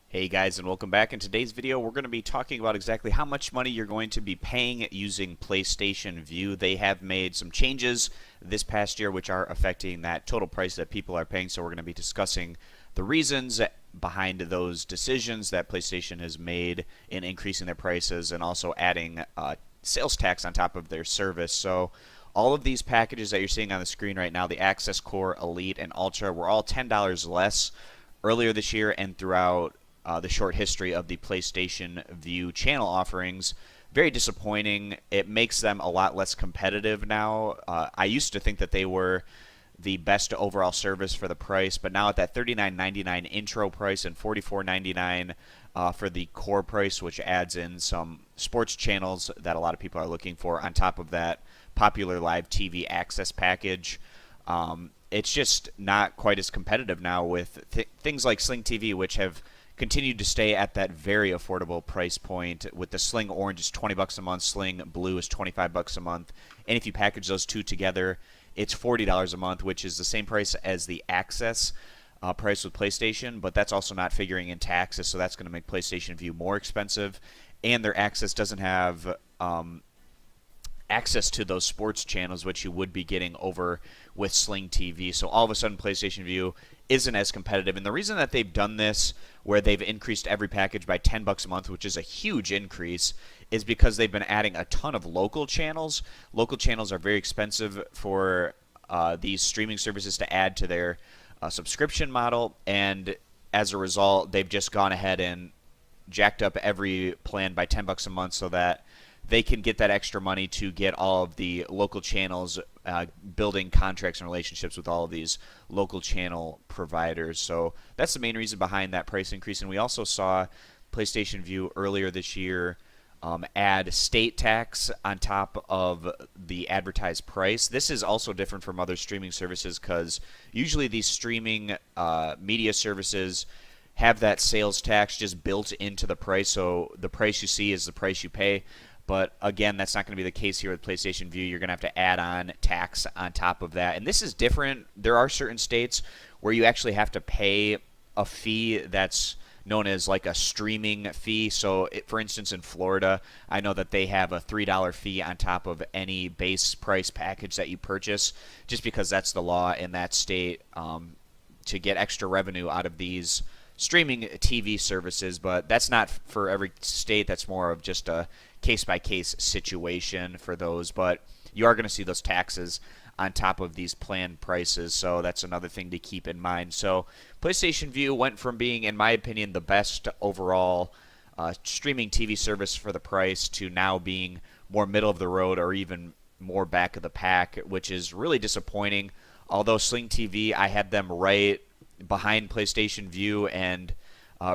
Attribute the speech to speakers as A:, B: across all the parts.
A: Hey guys, and welcome back. In today's video we're going to be talking about exactly how much money you're going to be paying using PlayStation Vue. They have made some changes this past year which are affecting that total price that people are paying, so we're going to be discussing the reasons behind those decisions that PlayStation has made in increasing their prices and also adding sales tax on top of their service. So all of these packages that you're seeing on the screen right now, the Access Core, Elite, and Ultra, were all $10 less earlier this year and throughout the short history of the PlayStation Vue channel offerings. Very disappointing. It makes them a lot less competitive now. I used to think that they were the best overall service for the price, but now at that $39.99 intro price and $44.99 for the core price, which adds in some sports channels that a lot of people are looking for on top of that popular live TV access package, it's just not quite as competitive now with things like Sling TV, which have continued to stay at that very affordable price point. With the Sling Orange is $20 a month, Sling Blue is $25 a month, and if you package those two together, it's $40 a month, which is the same price as the Access price with PlayStation, but that's also not figuring in taxes, so that's going to make PlayStation Vue more expensive, and their Access doesn't have access to those sports channels, which you would be getting over with Sling TV. So all of a sudden, PlayStation Vue isn't as competitive. And the reason that they've done this, where they've increased every package by $10 a month, which is a huge increase, is because they've been adding a ton of local channels. Local channels are very expensive for these streaming services to add to their subscription model, and as a result, they've just gone ahead and jacked up every plan by $10 a month so that they can get that extra money to get all of the local channels, building contracts and relationships with all of these local channel providers. So that's the main reason behind that price increase. And we also saw PlayStation Vue earlier this year add state tax on top of the advertised price. This is also different from other streaming services because usually these streaming media services have that sales tax just built into the price. So the price you see is the price you pay. But again, that's not going to be the case here with PlayStation Vue. You're going to have to add on tax on top of that. And this is different. There are certain states where you actually have to pay a fee that's known as like a streaming fee. So, for instance, in Florida, I know that they have a $3 fee on top of any base price package that you purchase, just because that's the law in that state, to get extra revenue out of these streaming TV services. But that's not for every state. That's more of just a case-by-case situation for those, but you are going to see those taxes on top of these planned prices, so that's another thing to keep in mind. So PlayStation Vue went from being, in my opinion, the best overall streaming TV service for the price to now being more middle of the road or even more back of the pack, which is really disappointing. Although Sling TV, I had them right behind PlayStation Vue and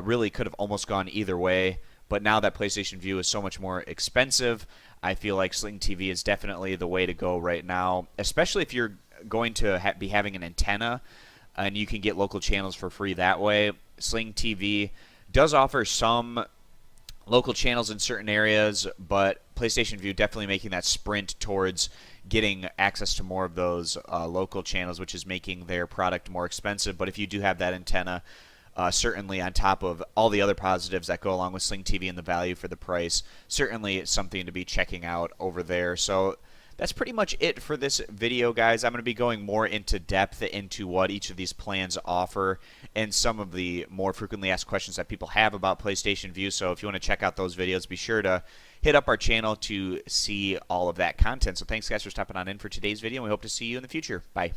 A: really could have almost gone either way. But now that PlayStation Vue is so much more expensive, I feel like Sling TV is definitely the way to go right now, especially if you're going to be having an antenna and you can get local channels for free that way. Sling TV does offer some local channels in certain areas, but PlayStation Vue definitely making that sprint towards getting access to more of those local channels, which is making their product more expensive. But if you do have that antenna, certainly on top of all the other positives that go along with Sling TV and the value for the price, certainly it's something to be checking out over there. So that's pretty much it for this video, guys. I'm going to be going more into depth into what each of these plans offer and some of the more frequently asked questions that people have about PlayStation Vue. So if you want to check out those videos, be sure to hit up our channel to see all of that content. So thanks, guys, for stopping on in for today's video, and we hope to see you in the future. Bye.